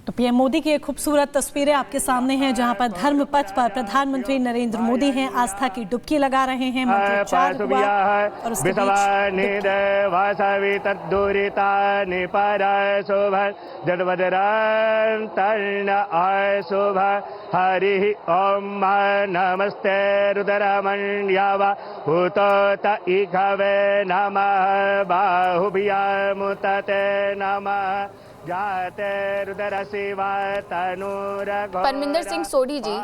तो पीएम मोदी की एक खूबसूरत तस्वीरें आपके सामने हैं, जहां पर धर्म पथ पर प्रधानमंत्री नरेंद्र मोदी हैं, आस्था की डुबकी लगा रहे हैं। मंत्रोच्चार हुआ और उसके हरि ओम नमस्ते रुद्रमण्यवा भूतोत इघवे नमः बाहुभ्यामुतते नमः। परमिंदर सिंह सोढ़ी जी,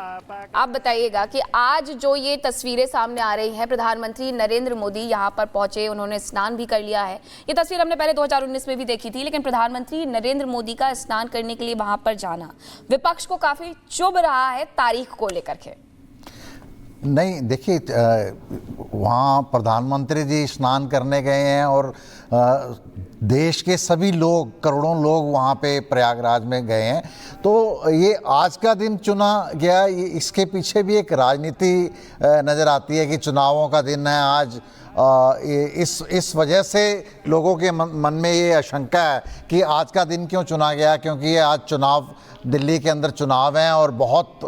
आप बताइएगा कि आज जो ये तस्वीरें सामने आ रही हैं, प्रधानमंत्री नरेंद्र मोदी यहाँ पर पहुंचे, उन्होंने स्नान भी कर लिया है। ये तस्वीर हमने पहले 2019 में भी देखी थी, लेकिन प्रधानमंत्री नरेंद्र मोदी का स्नान करने के लिए वहां पर जाना विपक्ष को काफी चुभ रहा है तारीख को लेकर के। नहीं, देखिए, वहाँ प्रधानमंत्री जी स्नान करने गए हैं और देश के सभी लोग, करोड़ों लोग वहाँ पे प्रयागराज में गए हैं। तो ये आज का दिन चुना गया, इसके पीछे भी एक राजनीति नज़र आती है कि चुनावों का दिन है आज। इस वजह से लोगों के मन में ये आशंका है कि आज का दिन क्यों चुना गया, क्योंकि ये आज चुनाव, दिल्ली के अंदर चुनाव हैं और बहुत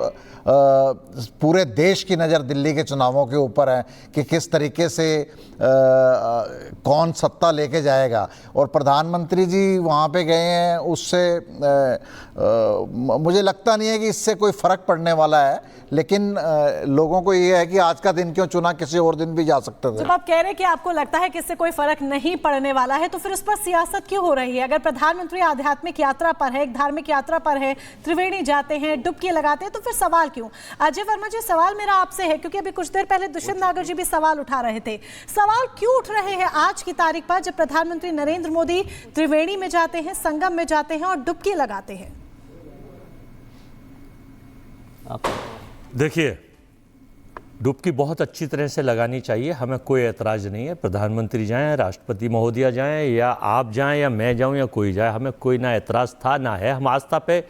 पूरे देश की नज़र दिल्ली के चुनावों के ऊपर है कि किस तरीके से कौन सत्ता लेके जाएगा। और प्रधानमंत्री जी वहाँ पे गए हैं, उससे मुझे लगता नहीं है कि इससे कोई फ़र्क पड़ने वाला है, लेकिन लोगों को ये है कि आज का दिन क्यों चुना, किसी और दिन भी जा सकते थे। जब आप कह रहे हैं कि आपको लगता है कि इससे कोई फर्क नहीं पड़ने वाला है, तो फिर उस पर सियासत क्यों हो रही है? अगर प्रधानमंत्री आध्यात्मिक यात्रा पर है, एक धार्मिक यात्रा पर है, त्रिवेणी जाते हैं, डुबकी लगाते हैं, तो फिर सवाल क्यों? अजय वर्मा जी, सवाल मेरा आपसे है, क्योंकि अभी कुछ देर पहले दुष्यंत नागर जी भी सवाल उठा रहे थे। सवाल क्यों उठ रहे हैं आज की तारीख पर, जब प्रधानमंत्री नरेंद्र मोदी त्रिवेणी में जाते हैं, संगम में जाते हैं और डुबकी लगाते हैं? देखिए, डुबकी बहुत अच्छी तरह से लगानी चाहिए, हमें कोई एतराज़ नहीं है। प्रधानमंत्री जाएं, राष्ट्रपति महोदया जाएं, या आप जाएं, या मैं जाऊं, या कोई जाए, हमें कोई ना एतराज़ था ना है। हम आस्था पे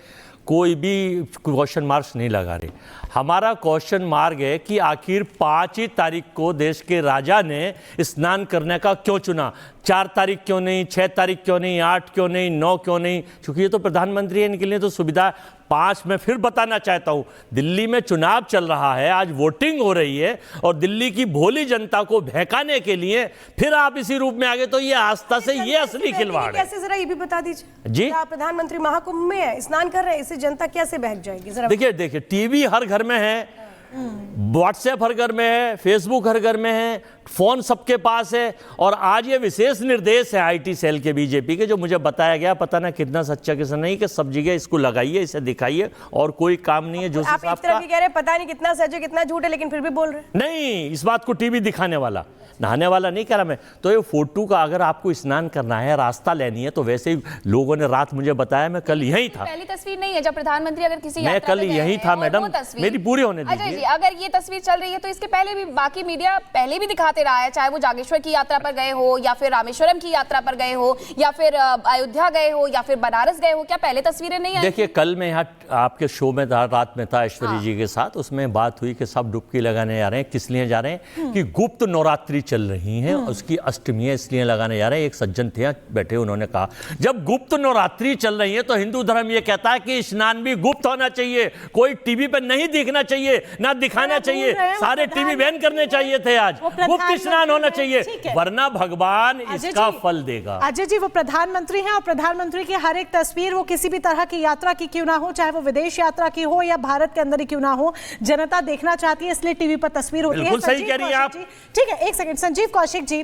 कोई भी क्वेश्चन मार्क्स नहीं लगा रहे। हमारा क्वेश्चन मार्क है कि आखिर 5 ही तारीख को देश के राजा ने स्नान करने का क्यों चुना? 4 तारीख क्यों नहीं, 6 तारीख क्यों नहीं, 8 क्यों नहीं, 9 क्यों नहीं? क्योंकि ये तो प्रधानमंत्री है, इनके लिए तो सुविधा 5। मैं फिर बताना चाहता हूँ, दिल्ली में चुनाव चल रहा है, आज वोटिंग हो रही है, और दिल्ली की भोली जनता को बहकाने के लिए फिर आप इसी रूप में आगे, तो ये आस्था से ये असली खिलवाड़ है। कैसे, जरा ये भी बता दीजिए जी। प्रधानमंत्री महाकुंभ में है, स्नान कर रहे हैं, इससे जनता कैसे बहक जाएगी? जरा देखिए, टीवी हर घर में है, व्हाट्सएप हर घर में है, फेसबुक हर घर में है, फोन सबके पास है। और आज ये विशेष निर्देश है आईटी सेल के, बीजेपी के, जो मुझे बताया गया, पता ना कितना सच्चा कितना नहीं, कि सब जगह इसको लगाइए, इसे दिखाइए, और कोई काम नहीं है। जो आप इस तरह की कह रहे हैं, पता नहीं कितना सच है कितना झूठ है, लेकिन फिर भी बोल रहे हैं। नहीं, इस बात को टीवी दिखाने वाला, नहाने वाला नहीं कह रहा मैं। तो ये फोटो का, अगर आपको स्नान करना है, रास्ता लेनी है, तो वैसे ही लोगों ने रात मुझे बताया, मैं कल यही था। पहली तस्वीर नहीं है जब प्रधानमंत्री अगर किसी मैं कल यही था मैडम, मेरी पूरी होने दीजिए। अगर ये तस्वीर चल रही है तो इसके पहले भी बाकी मीडिया पहले भी दिखाते रहा है, चाहे वो जागेश्वर की यात्रा पर गए हो, या फिर रामेश्वरम की यात्रा पर गए हो, या फिर अयोध्या गए हो, या फिर बनारस गए हो। क्या पहले तस्वीरें नहीं आई? देखिए, कल मैं यहाँ आपके शो में था, रात में था ऐश्वर्या जी के साथ, उसमें बात हुई कि सब डुबकी लगाने जा रहे हैं। किस लिए जा रहे हैं? कि गुप्त नवरात्रि चल रही है, उसकी अष्टमी है, इसलिए लगाने जा रहे हैं। एक सज्जन थे बैठे, उन्होंने कहा जब गुप्त नवरात्रि चल रही है तो हिंदू धर्म ये कहता है कि स्नान भी गुप्त होना चाहिए, कोई टीवी पे नहीं दिखना चाहिए, ना दिखाना चाहिए, सारे टीवी बैन करने चाहिए थे। आज गुप्त स्नान होना चाहिए, वरना भगवान इसका फल देगा। अजय जी, वो प्रधानमंत्री हैं, और प्रधानमंत्री की हर एक तस्वीर, वो किसी भी तरह की यात्रा की क्यों ना हो, चाहे वो विदेश यात्रा की हो या भारत के अंदर ही क्यों ना हो, जनता देखना चाहती है, इसलिए टीवी पर तस्वीर होती है। बिल्कुल सही कह रही हैं आप। ठीक है, एक सेकंड, संजीव कौशिक जी,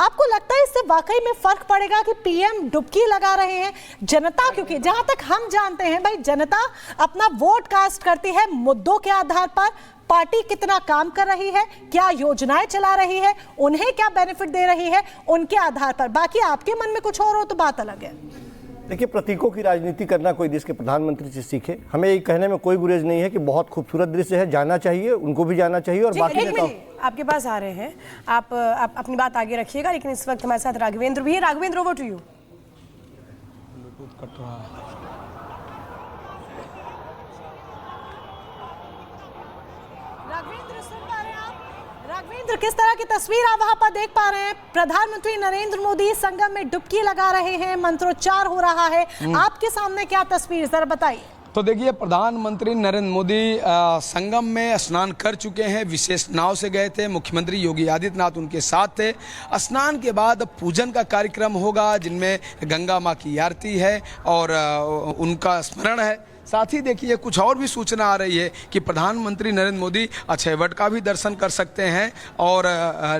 आपको लगता है इससे वाकई में फर्क पड़ेगा कि पीएम डुबकी लगा रहे हैं? जनता, क्योंकि जहां तक हम जानते हैं भाई, जनता अपना वोट कास्ट करती है मुद्दों के आधार पर, पार्टी कितना काम कर रही है, क्या योजनाएं चला रही है, उन्हें क्या बेनिफिट दे रही है, उनके आधार पर। बाकी आपके मन में कुछ और हो तो बात अलग है। देखिए, प्रतीकों की राजनीति करना कोई देश के प्रधानमंत्री से सीखे। हमें ये कहने में कोई गुरेज नहीं है कि बहुत खूबसूरत दृश्य है, जाना चाहिए, उनको भी जाना चाहिए। और बाकी आपके पास आ रहे हैं, आप अपनी बात आगे रखिएगा, लेकिन इस वक्त हमारे साथ राघवेंद्र भी है। Raghavendra, over to you. Raghavendra, सुन पा रहे हैं आप? राघवेंद्र, किस तरह की तस्वीर आप वहां पर देख पा रहे हैं? प्रधानमंत्री नरेंद्र मोदी संगम में डुबकी लगा रहे हैं, मंत्रोच्चार हो रहा है। आपके सामने क्या तस्वीर, जरा बताइए। तो देखिए, प्रधानमंत्री नरेंद्र मोदी संगम में स्नान कर चुके हैं। विशेष नाव से गए थे, मुख्यमंत्री योगी आदित्यनाथ उनके साथ थे। स्नान के बाद पूजन का कार्यक्रम होगा, जिनमें गंगा माँ की आरती है और उनका स्मरण है। साथ ही देखिए, कुछ और भी सूचना आ रही है कि प्रधानमंत्री नरेंद्र मोदी अक्षयवट का भी दर्शन कर सकते हैं और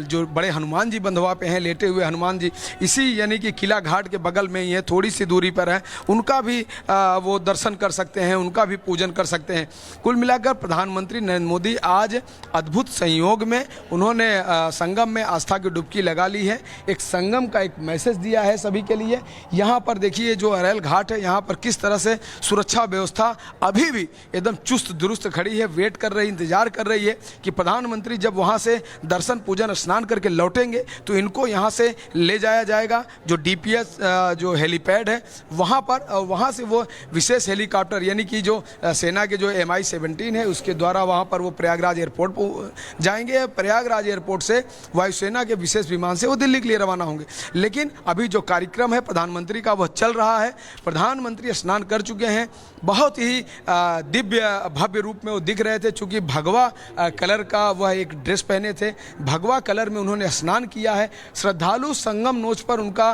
जो बड़े हनुमान जी बंधवा पे हैं, लेटे हुए हनुमान जी, इसी यानी कि किला घाट के बगल में ही है, थोड़ी सी दूरी पर है, उनका भी वो दर्शन कर सकते हैं, उनका भी पूजन कर सकते हैं। कुल मिलाकर प्रधानमंत्री नरेंद्र मोदी आज अद्भुत संयोग में उन्होंने संगम में आस्था की डुबकी लगा ली है। एक संगम का एक मैसेज दिया है सभी के लिए। यहाँ पर देखिए, जो अरैल घाट है, यहाँ पर किस तरह से सुरक्षा व्यवस्था अभी भी एकदम चुस्त दुरुस्त खड़ी है, वेट कर रही, इंतजार कर रही है कि प्रधानमंत्री जब वहां से दर्शन पूजन स्नान करके लौटेंगे तो इनको यहां से ले जाया जाएगा। जो डीपीएस जो हेलीपैड है वहां पर, वहां से वो विशेष हेलीकॉप्टर यानी कि जो सेना के जो MI-17 है उसके द्वारा वहां पर वो प्रयागराज एयरपोर्ट जाएंगे। प्रयागराज एयरपोर्ट से वायुसेना के विशेष विमान से वो दिल्ली के लिए रवाना होंगे। लेकिन अभी जो कार्यक्रम है प्रधानमंत्री का वह चल रहा है। प्रधानमंत्री स्नान कर चुके हैं, बहुत ही दिव्य भव्य रूप में वो दिख रहे थे। चूंकि भगवा कलर का वह एक ड्रेस पहने थे, भगवा कलर में उन्होंने स्नान किया है। श्रद्धालु संगम नोच पर उनका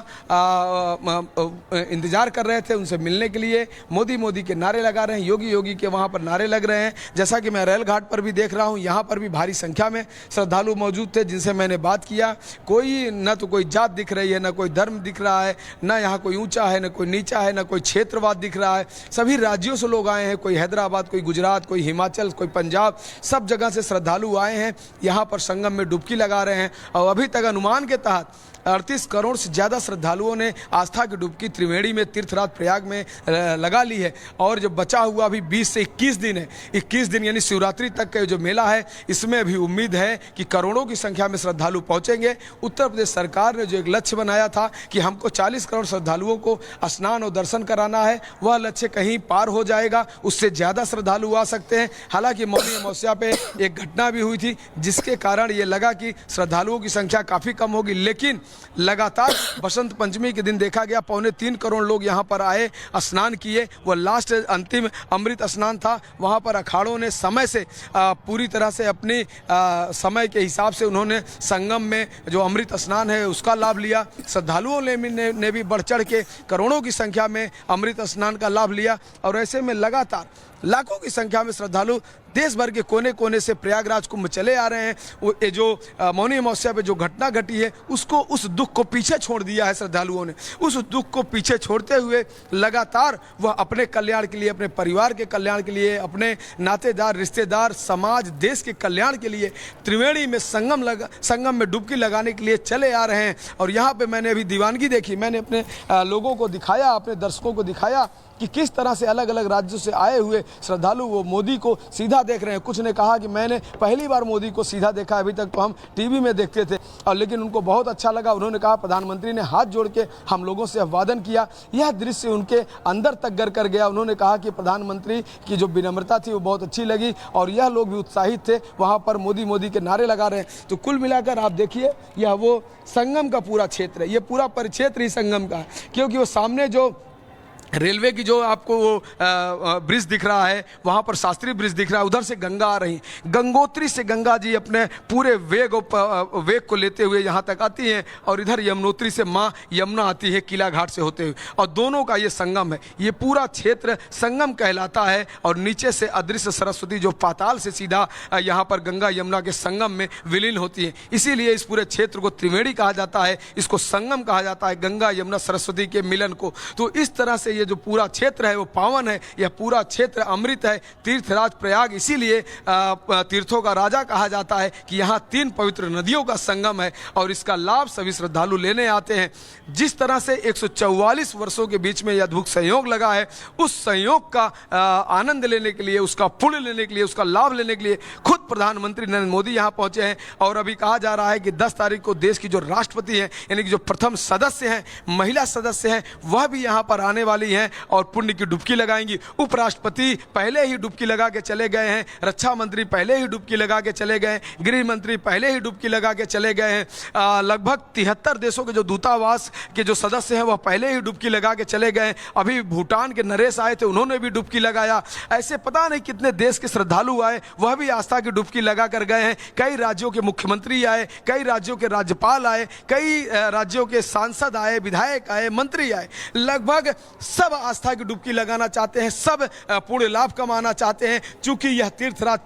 इंतजार कर रहे थे, उनसे मिलने के लिए। मोदी मोदी के नारे लगा रहे हैं, योगी योगी के वहाँ पर नारे लग रहे हैं। जैसा कि मैं रेल घाट पर भी देख रहा हूँ, यहाँ पर भी भारी संख्या में श्रद्धालु मौजूद थे जिनसे मैंने बात किया। कोई न तो कोई जात दिख रही है, न कोई धर्म दिख रहा है, न यहाँ कोई ऊंचा है, न कोई नीचा है, न कोई क्षेत्रवाद दिख रहा है। सभी राज्यों से लोग आए हैं, कोई हैदराबाद, कोई गुजरात, कोई हिमाचल, कोई पंजाब, सब जगह से श्रद्धालु आए हैं, यहाँ पर संगम में डुबकी लगा रहे हैं। और अभी तक अनुमान के तहत 38 करोड़ से ज़्यादा श्रद्धालुओं ने आस्था की डुबकी त्रिवेणी में, तीर्थराज प्रयाग में लगा ली है। और जो बचा हुआ अभी 20 से 21 दिन है, 21 दिन यानी शिवरात्रि तक का जो मेला है, इसमें भी उम्मीद है कि करोड़ों की संख्या में श्रद्धालु पहुंचेंगे। उत्तर प्रदेश सरकार ने जो एक लक्ष्य बनाया था कि हमको 40 करोड़ श्रद्धालुओं को स्नान और दर्शन कराना है, वह लक्ष्य कहीं पार हो जाएगा, उससे ज़्यादा श्रद्धालु आ सकते हैं। हालांकि मौनी अमावस्या पे एक घटना भी हुई थी जिसके कारण ये लगा कि श्रद्धालुओं की संख्या काफ़ी कम होगी, लेकिन लगातार बसंत पंचमी के दिन देखा गया 2.25 करोड़ लोग यहाँ पर आए, स्नान किए। वो लास्ट अंतिम अमृत स्नान था। वहाँ पर अखाड़ों ने समय से पूरी तरह से अपनी समय के हिसाब से उन्होंने संगम में जो अमृत स्नान है उसका लाभ लिया। श्रद्धालुओं ने भी बढ़ चढ़ के करोड़ों की संख्या में अमृत स्नान का लाभ लिया। और ऐसे में लगातार लाखों की संख्या में श्रद्धालु देश भर के कोने कोने से प्रयागराज कुंभ चले आ रहे हैं। वो ये जो मौनी अमावस्या पे जो घटना घटी है उसको, उस दुख को पीछे छोड़ दिया है श्रद्धालुओं ने। उस दुख को पीछे छोड़ते हुए लगातार वह अपने कल्याण के लिए, अपने परिवार के कल्याण के लिए, अपने नातेदार, रिश्तेदार, समाज, देश के कल्याण के लिए त्रिवेणी में संगम में डुबकी लगाने के लिए चले आ रहे हैं। और यहाँ पर मैंने अभी दीवानगी देखी, मैंने अपने लोगों को दिखाया, अपने दर्शकों को दिखाया कि किस तरह से अलग अलग राज्यों से आए हुए श्रद्धालु वो मोदी को सीधा देख रहे हैं। कुछ ने कहा कि मैंने पहली बार मोदी को सीधा देखा, अभी तक तो हम टीवी में देखते थे, और लेकिन उनको बहुत अच्छा लगा। उन्होंने कहा प्रधानमंत्री ने हाथ जोड़ के हम लोगों से अभिवादन किया, यह दृश्य उनके अंदर तक गर कर गया। उन्होंने कहा कि प्रधानमंत्री की जो विनम्रता थी वो बहुत अच्छी लगी और यह लोग भी उत्साहित थे, वहाँ पर मोदी मोदी के नारे लगा रहे हैं। तो कुल मिलाकर आप देखिए, यह वो संगम का पूरा क्षेत्र है, ये पूरा परिक्षेत्र ही संगम का है, क्योंकि वो सामने जो रेलवे की जो आपको वो ब्रिज दिख रहा है, वहाँ पर शास्त्री ब्रिज दिख रहा है, उधर से गंगा आ रही, गंगोत्री से गंगा जी अपने पूरे वेग को लेते हुए यहाँ तक आती हैं, और इधर यमुनोत्री से माँ यमुना आती है किला घाट से होते हुए, और दोनों का ये संगम है। ये पूरा क्षेत्र संगम कहलाता है। और नीचे से अदृश्य सरस्वती जो पाताल से सीधा यहाँ पर गंगा यमुना के संगम में विलीन होती है, इसीलिए इस पूरे क्षेत्र को त्रिवेणी कहा जाता है, इसको संगम कहा जाता है, गंगा यमुना सरस्वती के मिलन को। तो इस तरह से ये जो पूरा क्षेत्र है वो पावन है, यह पूरा क्षेत्र अमृत है, तीर्थराज प्रयाग इसीलिए तीर्थों का राजा कहा जाता है कि यहाँ 3 पवित्र नदियों का संगम है और इसका लाभ सभी श्रद्धालु लेने आते हैं। जिस तरह से 144 वर्षों के बीच में यह अद्भुत संयोग लगा है, उस संयोग का आनंद लेने के लिए, उसका पुण्य लेने के लिए, उसका लाभ लेने के लिए खुद प्रधानमंत्री नरेंद्र मोदी यहाँ पहुंचे हैं। और अभी कहा जा रहा है कि 10 तारीख को देश की जो राष्ट्रपति हैं, यानी कि जो प्रथम सदस्य हैं, महिला सदस्य हैं, वह भी यहाँ पर आने वाली रही हैं और पुण्य की डुबकी लगाएंगी। उपराष्ट्रपति पहले ही डुबकी लगा के चले गए हैं, रक्षा मंत्री पहले ही डुबकी लगा के चले गए, गृह मंत्री पहले ही डुबकी लगा के चले गए हैं, लगभग 73 देशों के जो दूतावास के जो सदस्य हैं वह पहले ही डुबकी लगा के चले गए। अभी भूटान के नरेश आए थे, उन्होंने भी डुबकी लगाया। ऐसे पता नहीं कितने देश के श्रद्धालु आए, वह भी आस्था की डुबकी लगा कर गए हैं। कई राज्यों के मुख्यमंत्री आए, कई राज्यों के राज्यपाल आए, कई राज्यों के सांसद आए, विधायक आए, मंत्री आए। लगभग सब आस्था की डुबकी लगाना चाहते हैं, सब पुण्य लाभ कमाना चाहते हैं। चूंकि यह तीर्थराज